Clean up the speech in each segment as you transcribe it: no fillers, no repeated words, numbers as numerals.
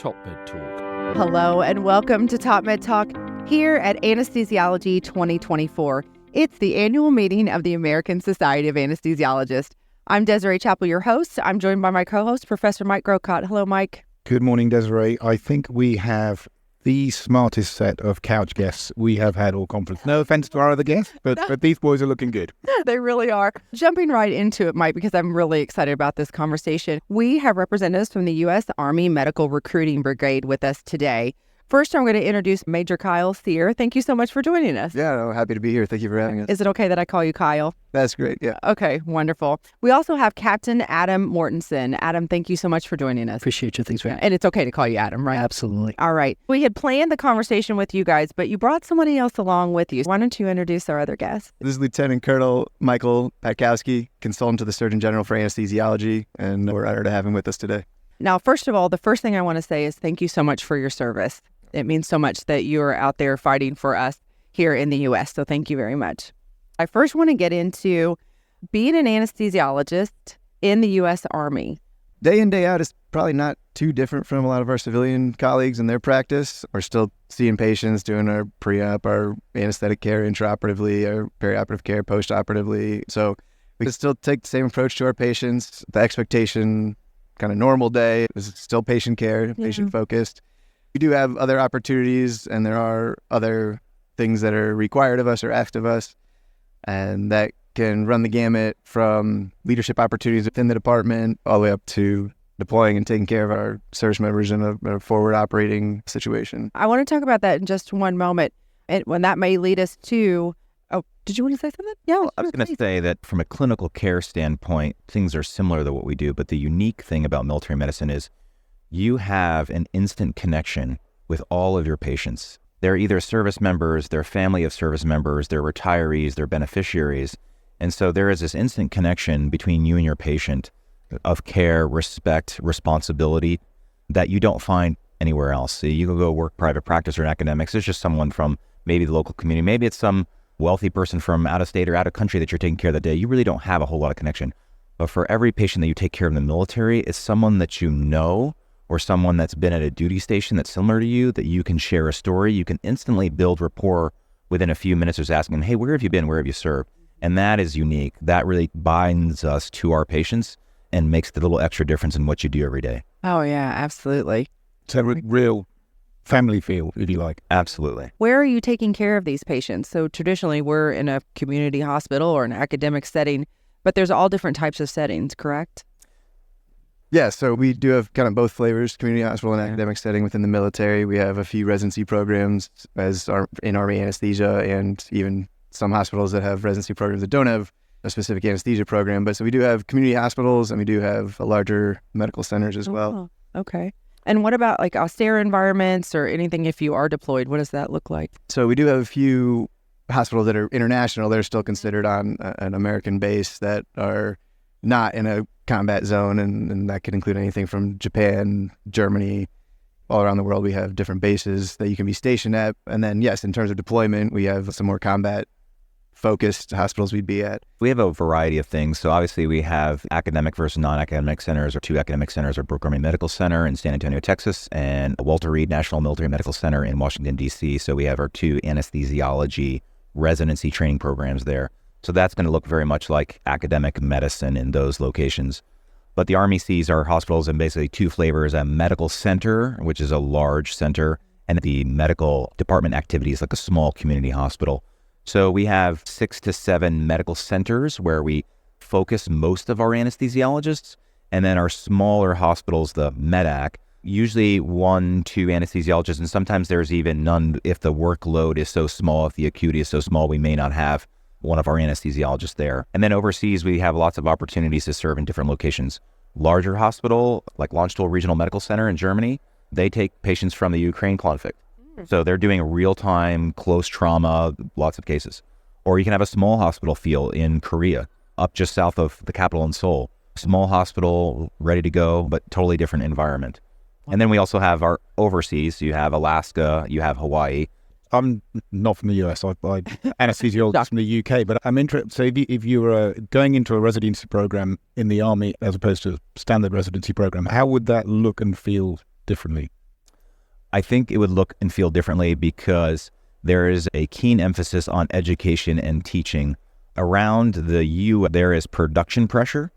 TopMedTalk. Hello and welcome to TopMedTalk here at Anesthesiology 2024. It's the annual meeting of the American Society of Anesthesiologists. I'm Desiree, Chappell, your host. I'm joined by my co-host, Professor Mike Grocott. Hello, Mike. Good morning, Desiree. I think we have the smartest set of couch guests we have had all conference. No offense to our other guests, but these boys are looking good. They really are. Jumping right into it, Mike, because I'm really excited about this conversation. We have representatives from the U.S. Army Medical Recruiting Brigade with us today. First, I'm going to introduce Major Kyle Sear. Thank you so much for joining us. Yeah, no, happy to be here. Thank you for having us. Is it okay that I call you Kyle? That's great, yeah. Okay, wonderful. We also have Captain Adam Mortensen. Adam, thank you so much for joining us. Appreciate you. Thanks for having me. And it's okay to call you Adam, right? Absolutely. All right. We had planned the conversation with you guys, but you brought somebody else along with you. Why don't you introduce our other guest? This is Lieutenant Colonel Michael Patzkowski, consultant to the Surgeon General for Anesthesiology, and we're honored to have him with us today. Now, first of all, the first thing I want to say is thank you so much for your service. It means so much that you're out there fighting for us here in the U.S., so thank you very much. I first want to get into being an anesthesiologist in the U.S. Army. Day in, day out is probably not too different from a lot of our civilian colleagues in their practice. We're still seeing patients, doing our pre-op, our anesthetic care intraoperatively, our perioperative care postoperatively. So we can still take the same approach to our patients. The expectation, kind of normal day, is still patient care, patient-focused. We do have other opportunities, and there are other things that are required of us or asked of us, and that can run the gamut from leadership opportunities within the department all the way up to deploying and taking care of our service members in a forward operating situation. I want to talk about that in just one moment, and when that may lead us to... Oh, did you want to say something? Yeah, well, I was going to say that from a clinical care standpoint, things are similar to what we do, but the unique thing about military medicine is you have an instant connection with all of your patients. They're either service members, they're family of service members, they're retirees, they're beneficiaries. And so there is this instant connection between you and your patient of care, respect, responsibility that you don't find anywhere else. So you can go work private practice or in academics. It's just someone from maybe the local community. Maybe it's some wealthy person from out of state or out of country that you're taking care of that day. You really don't have a whole lot of connection. But for every patient that you take care of in the military, it's someone that you know or someone that's been at a duty station that's similar to you, that you can share a story. You can instantly build rapport within a few minutes, just asking them, hey, where have you been? Where have you served? And that is unique. That really binds us to our patients and makes the little extra difference in what you do every day. Oh, yeah, absolutely. It's a real family feel, if you like. Absolutely. Where are you taking care of these patients? So traditionally, we're in a community hospital or an academic setting, but there's all different types of settings, correct? Yeah, so we do have kind of both flavors, community hospital and academic setting within the military. We have a few residency programs in Army anesthesia, and even some hospitals that have residency programs that don't have a specific anesthesia program. But so we do have community hospitals, and we do have larger medical centers as well. Okay. And what about like austere environments or anything if you are deployed? What does that look like? So we do have a few hospitals that are international. They're still considered on an American base that are not in a combat zone, and that could include anything from Japan, Germany, all around the world. We have different bases that you can be stationed at. And then, yes, in terms of deployment, we have some more combat-focused hospitals we'd be at. We have a variety of things. So obviously we have academic versus non-academic centers. Our two academic centers are Brooke Army Medical Center in San Antonio, Texas, and Walter Reed National Military Medical Center in Washington, D.C. So we have our two anesthesiology residency training programs there. So that's going to look very much like academic medicine in those locations. But the Army sees our hospitals in basically two flavors: a medical center, which is a large center, and the medical department activities like a small community hospital. So we have 6 to 7 medical centers where we focus most of our anesthesiologists, and then our smaller hospitals, the MEDAC, usually 1, 2 anesthesiologists, and sometimes there's even none if the workload is so small, if the acuity is so small, we may not have one of our anesthesiologists there. And then overseas, we have lots of opportunities to serve in different locations. Larger hospital, like Landstuhl Regional Medical Center in Germany, they take patients from the Ukraine conflict. So they're doing real-time, close trauma, lots of cases. Or you can have a small hospital feel in Korea, up just south of the capital in Seoul. Small hospital, ready to go, but totally different environment. And then we also have our overseas. You have Alaska, you have Hawaii. I'm not from the US. I'm anesthesiologist from the UK, but I'm interested. So if you were going into a residency program in the Army as opposed to a standard residency program, how would that look and feel differently? I think it would look and feel differently because there is a keen emphasis on education and teaching. Around the U, there is production pressure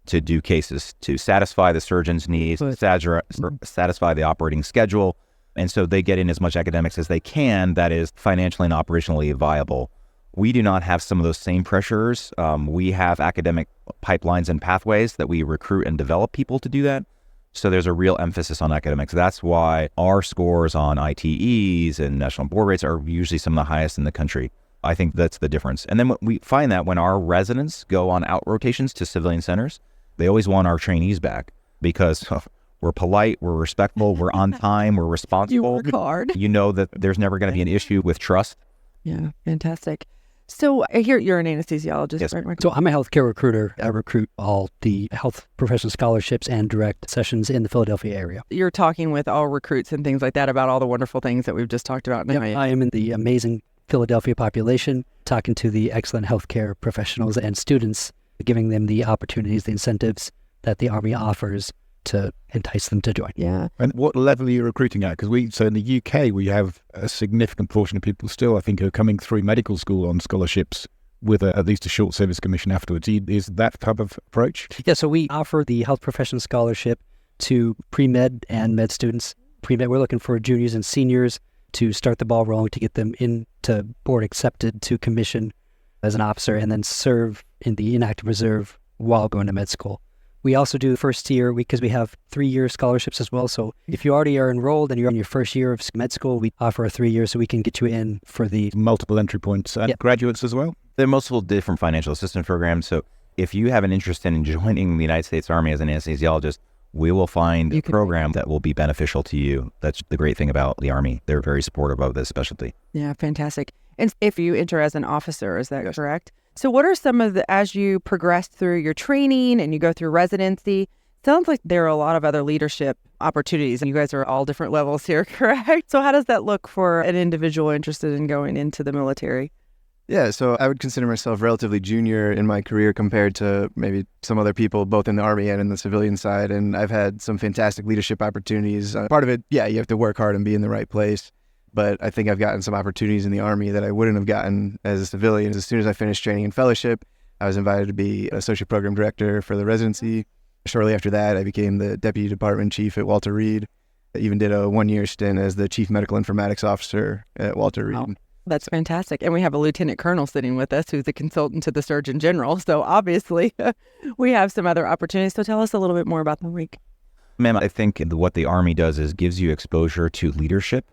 to do cases, to satisfy the surgeon's needs, satisfy the operating schedule. And so they get in as much academics as they can that is financially and operationally viable. We do not have some of those same pressures. We have academic pipelines and pathways that we recruit and develop people to do that. So there's a real emphasis on academics. That's why our scores on ITEs and national board rates are usually some of the highest in the country. I think that's the difference. And then we find that when our residents go on out rotations to civilian centers, they always want our trainees back because we're polite, we're respectful, we're on time, we're responsible. You work hard. You know that there's never going to be an issue with trust. Yeah, fantastic. So I hear you're an anesthesiologist, Yes. right, Michael? So I'm a healthcare recruiter. I recruit all the health professional scholarships and direct sessions in the Philadelphia area. You're talking with all recruits and things like that about all the wonderful things that we've just talked about. Yep, I am in the amazing Philadelphia population, talking to the excellent healthcare professionals and students, giving them the opportunities, the incentives that the Army offers to entice them to join. Yeah. And what level are you recruiting at? Because so in the UK, we have a significant portion of people still, I think, who are coming through medical school on scholarships with at least a short service commission afterwards. Is that type of approach? Yeah, so we offer the health professional scholarship to pre-med and med students. Pre-med, we're looking for juniors and seniors to start the ball rolling, to get them into board accepted to commission as an officer and then serve in the inactive reserve while going to med school. We also do first year because we have 3-year scholarships as well. So if you already are enrolled and you're in your first year of med school, we offer a 3 years so we can get you in for the Multiple entry points and graduates as well? There are multiple different financial assistance programs. So if you have an interest in joining the United States Army as an anesthesiologist, we will find a program that will be beneficial to you. That's the great thing about the Army. They're very supportive of this specialty. Yeah, fantastic. And if you enter as an officer, is that correct? So what are some of the, as you progress through your training and you go through residency, sounds like there are a lot of other leadership opportunities, and you guys are all different levels here, correct? So how does that look for an individual interested in going into the military? Yeah, so I would consider myself relatively junior in my career compared to maybe some other people, both in the Army and in the civilian side. And I've had some fantastic leadership opportunities. Part of it, you have to work hard and be in the right place. But I think I've gotten some opportunities in the Army that I wouldn't have gotten as a civilian. As soon as I finished training and fellowship, I was invited to be associate program director for the residency. Shortly after that, I became the deputy department chief at Walter Reed. I even did a 1-year stint as the chief medical informatics officer at Walter Reed. Wow. That's fantastic. And we have a lieutenant colonel sitting with us who's a consultant to the Surgeon General. So obviously we have some other opportunities. So tell us a little bit more about the week. Ma'am, I think what the Army does is gives you exposure to leadership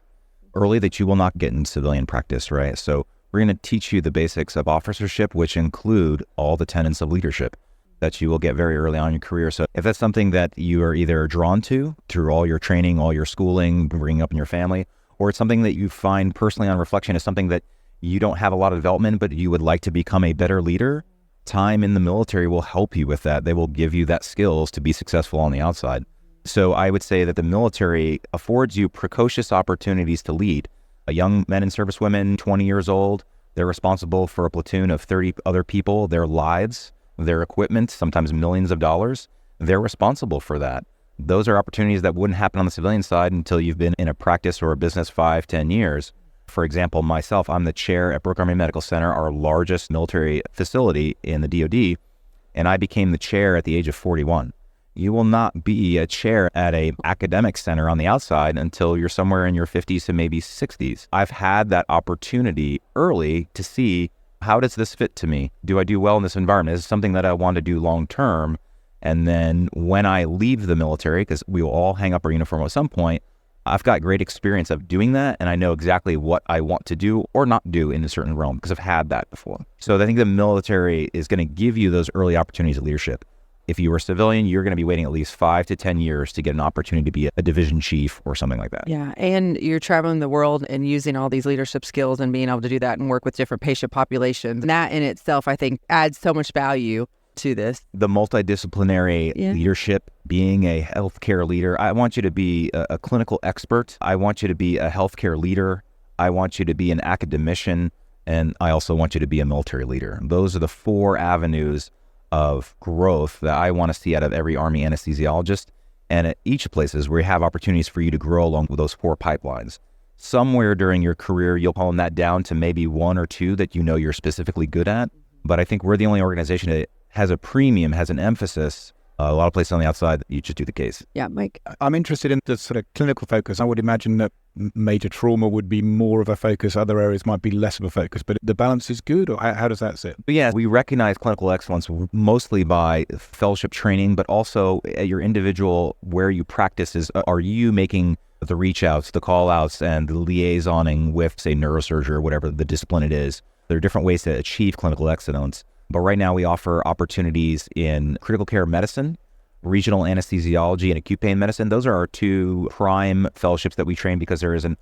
early that you will not get in civilian practice, right? So we're going to teach you the basics of officership, which include all the tenets of leadership that you will get very early on in your career. So if that's something that you are either drawn to through all your training, all your schooling, bringing up in your family, or it's something that you find personally on reflection is something that you don't have a lot of development, but you would like to become a better leader, time in the military will help you with that. They will give you that skills to be successful on the outside. So I would say that the military affords you precocious opportunities to lead. Young men and servicewomen, 20 years old, they're responsible for a platoon of 30 other people, their lives, their equipment, sometimes millions of dollars. They're responsible for that. Those are opportunities that wouldn't happen on the civilian side until you've been in a practice or a business 5-10 years. For example, myself, I'm the chair at Brooke Army Medical Center, our largest military facility in the DoD, and I became the chair at the age of 41. You will not be a chair at an academic center on the outside until you're somewhere in your 50s to maybe 60s. I've had that opportunity early to see, how does this fit to me? Do I do well in this environment? Is it something that I want to do long term? And then when I leave the military, because we will all hang up our uniform at some point, I've got great experience of doing that, and I know exactly what I want to do or not do in a certain realm because I've had that before. So I think the military is going to give you those early opportunities of leadership. If you were a civilian, you're going to be waiting at least 5 to 10 years to get an opportunity to be a division chief or something like that. Yeah, and you're traveling the world and using all these leadership skills and being able to do that and work with different patient populations. And that in itself, I think, adds so much value to this. The multidisciplinary leadership, being a healthcare leader. I want you to be a clinical expert. I want you to be a healthcare leader. I want you to be an academician. And I also want you to be a military leader. Those are the 4 avenues of growth that I want to see out of every Army anesthesiologist. And at each places we have opportunities for you to grow along with those 4 pipelines. Somewhere during your career, you'll hone that down to maybe 1 or 2 that you know you're specifically good at. But I think we're the only organization that has a premium, has an emphasis. A lot of places on the outside, you just do the case. Yeah, Mike. I'm interested in the sort of clinical focus. I would imagine that major trauma would be more of a focus. Other areas might be less of a focus, but the balance is good, or how does that sit? But yeah, we recognize clinical excellence mostly by fellowship training, but also at your individual where you practice is, are you making the reach outs, the call outs, and the liaisoning with, say, neurosurgery or whatever the discipline it is. There are different ways to achieve clinical excellence. But right now we offer opportunities in critical care medicine, regional anesthesiology, and acute pain medicine. Those are our 2 prime fellowships that we train because there is an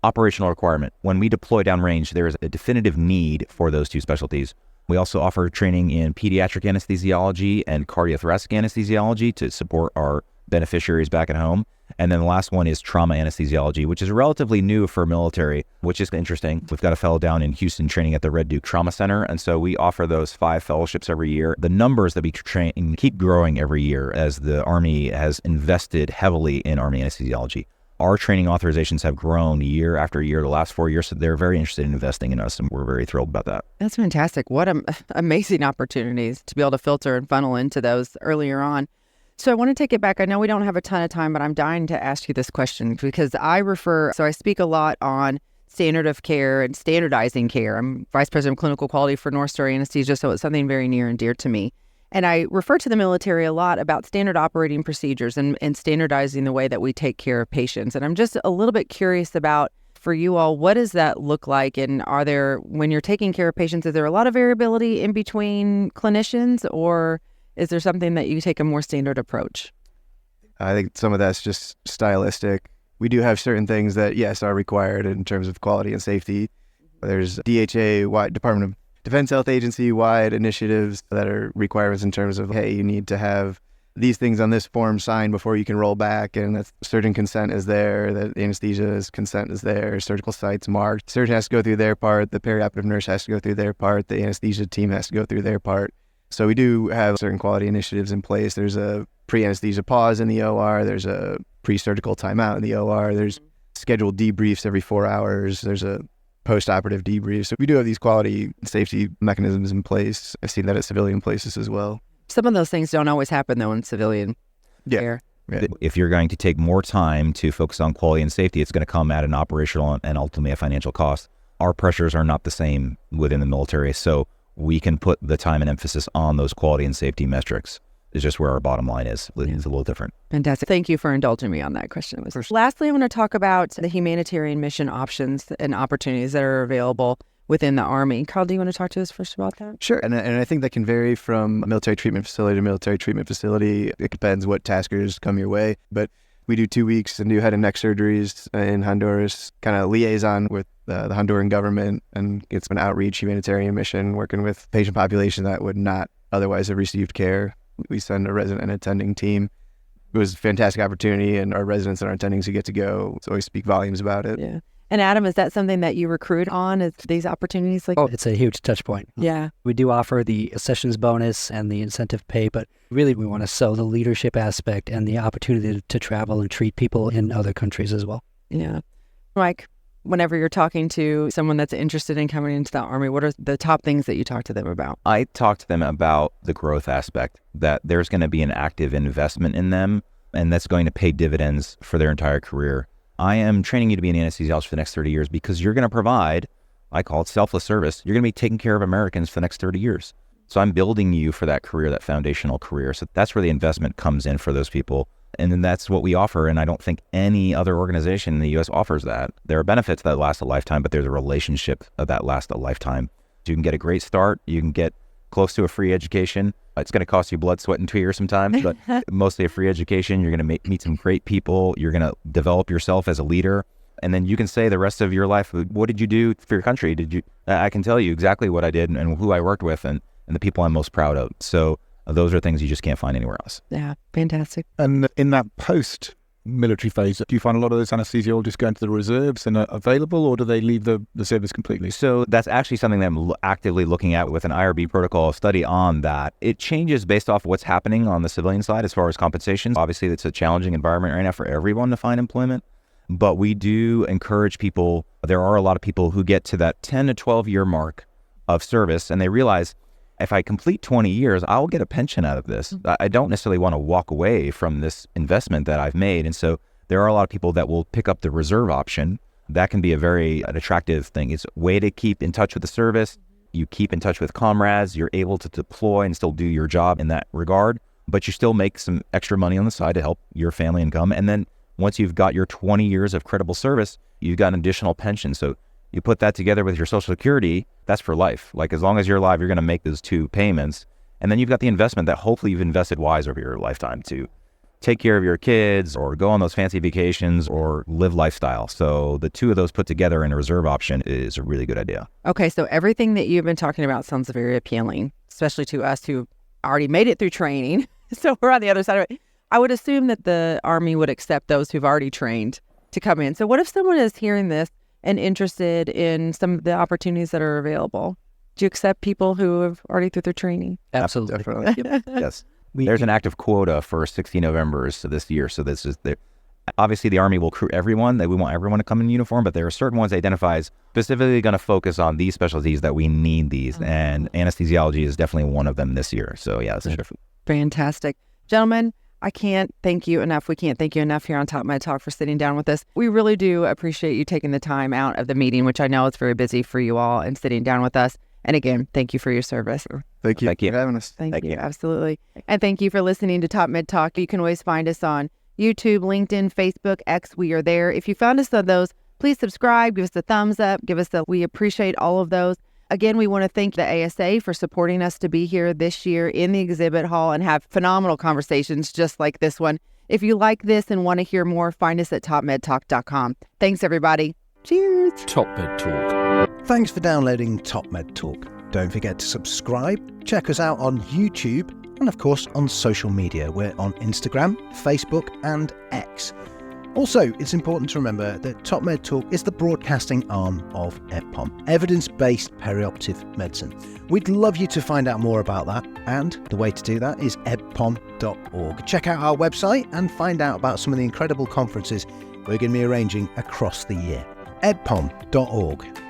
operational requirement. When we deploy downrange, there is a definitive need for those 2 specialties. We also offer training in pediatric anesthesiology and cardiothoracic anesthesiology to support our beneficiaries back at home. And then the last one is trauma anesthesiology, which is relatively new for military, which is interesting. We've got a fellow down in Houston training at the Red Duke Trauma Center. And so we offer those 5 fellowships every year. The numbers that we train keep growing every year as the Army has invested heavily in Army anesthesiology. Our training authorizations have grown year after year, the last 4 years. So they're very interested in investing in us, and we're very thrilled about that. That's fantastic. What amazing opportunities to be able to filter and funnel into those earlier on. So I want to take it back. I know we don't have a ton of time, but I'm dying to ask you this question because I speak a lot on standard of care and standardizing care. I'm Vice President of Clinical Quality for North Star Anesthesia, so it's something very near and dear to me. And I refer to the military a lot about standard operating procedures and standardizing the way that we take care of patients. And I'm just a little bit curious about, for you all, what does that look like? And are there, when you're taking care of patients, is there a lot of variability in between clinicians, or is there something that you take a more standard approach? I think some of that's just stylistic. We do have certain things that, yes, are required in terms of quality and safety. There's DHA, Department of Defense Health Agency-wide initiatives that are requirements in terms of, hey, you need to have these things on this form signed before you can roll back, and that surgeon consent is there, that anesthesia's consent is there, surgical sites marked. Surgeon has to go through their part, the perioperative nurse has to go through their part, the anesthesia team has to go through their part. So we do have certain quality initiatives in place. There's a pre-anesthesia pause in the OR. There's a pre-surgical timeout in the OR. There's scheduled debriefs every 4 hours. There's a post-operative debrief. So we do have these quality and safety mechanisms in place. I've seen that at civilian places as well. Some of those things don't always happen, though, in civilian care. Yeah. If you're going to take more time to focus on quality and safety, it's going to come at an operational and ultimately a financial cost. Our pressures are not the same within the military, so we can put the time and emphasis on those quality and safety metrics. It's just where our bottom line is. It's a little different. Fantastic. Thank you for indulging me on that question. Lastly, I want to talk about the humanitarian mission options and opportunities that are available within the Army. Carl, do you want to talk to us first about that? Sure. And I think that can vary from military treatment facility to military treatment facility. It depends what taskers come your way. But we do 2 weeks and do head and neck surgeries in Honduras, kind of liaison with the Honduran government, and it's an outreach humanitarian mission working with patient population that would not otherwise have received care. We send a resident and attending team. It was a fantastic opportunity, and our residents and our attendings who get to go always speak volumes about it. Yeah. And Adam, is that something that you recruit on, is these opportunities? It's a huge touch point. Yeah. We do offer the sessions bonus and the incentive pay, but really we want to sell the leadership aspect and the opportunity to travel and treat people in other countries as well. Yeah. Mike, whenever you're talking to someone that's interested in coming into the Army, what are the top things that you talk to them about? I talk to them about the growth aspect, that there's going to be an active investment in them, and that's going to pay dividends for their entire career. I am training you to be an anesthesiologist for the next 30 years because you're going to provide, I call it selfless service. You're going to be taking care of Americans for the next 30 years. So I'm building you for that career, that foundational career. So that's where the investment comes in for those people. And then that's what we offer. And I don't think any other organization in the U.S. offers that. There are benefits that last a lifetime, but there's a relationship that lasts a lifetime. So you can get a great start. You can get close to a free education. It's going to cost you blood, sweat, and tears sometimes, but mostly a free education. You're going to meet some great people. You're going to develop yourself as a leader. And then you can say the rest of your life, what did you do for your country? I can tell you exactly what I did and who I worked with and the people I'm most proud of. So those are things you just can't find anywhere else. Yeah, fantastic. And in that post military phase, do you find a lot of those anesthesiologists go into the reserves and are available, or do they leave the service completely? So that's actually something that I'm actively looking at with an IRB protocol study on that. It changes based off what's happening on the civilian side as far as compensation. Obviously, it's a challenging environment right now for everyone to find employment, but we do encourage people. There are a lot of people who get to that 10 to 12 year mark of service, and they realize, if I complete 20 years, I'll get a pension out of this. I don't necessarily want to walk away from this investment that I've made. And so there are a lot of people that will pick up the reserve option. That can be an attractive thing. It's a way to keep in touch with the service. You keep in touch with comrades. You're able to deploy and still do your job in that regard, but you still make some extra money on the side to help your family income. And then once you've got your 20 years of credible service, you've got an additional pension. So you put that together with your Social Security, that's for life. Like, as long as you're alive, you're going to make those two payments. And then you've got the investment that hopefully you've invested wise over your lifetime to take care of your kids or go on those fancy vacations or live lifestyle. So the two of those put together in a reserve option is a really good idea. Okay, so everything that you've been talking about sounds very appealing, especially to us who already made it through training. So we're on the other side of it. I would assume that the Army would accept those who've already trained to come in. So what if someone is hearing this and interested in some of the opportunities that are available? Do you accept people who have already through their training? Absolutely. Definitely. Yep. Yes. There's an active quota for 60 Novembers this year. So this is obviously the Army will recruit everyone. We want everyone to come in uniform, but there are certain ones that identifies specifically going to focus on these specialties that we need these. And anesthesiology is definitely one of them this year. So yeah, that's Fantastic. Gentlemen, I can't thank you enough. We can't thank you enough here on TopMedTalk for sitting down with us. We really do appreciate you taking the time out of the meeting, which I know it's very busy for you all, and sitting down with us. And again, thank you for your service. Thank you Thank you. for having us. Thank you. Absolutely. And thank you for listening to TopMedTalk. You can always find us on YouTube, LinkedIn, Facebook, X. We are there. If you found us on those, please subscribe, give us a thumbs up, we appreciate all of those. Again, we want to thank the ASA for supporting us to be here this year in the exhibit hall and have phenomenal conversations just like this one. If you like this and want to hear more, find us at TopMedTalk.com. Thanks, everybody. Cheers. TopMedTalk. Thanks for downloading TopMedTalk. Don't forget to subscribe, check us out on YouTube, and of course on social media. We're on Instagram, Facebook, and X. Also, it's important to remember that TopMedTalk is the broadcasting arm of EPPOM, evidence-based perioperative medicine. We'd love you to find out more about that, and the way to do that is eppom.org. Check out our website and find out about some of the incredible conferences we're going to be arranging across the year. eppom.org.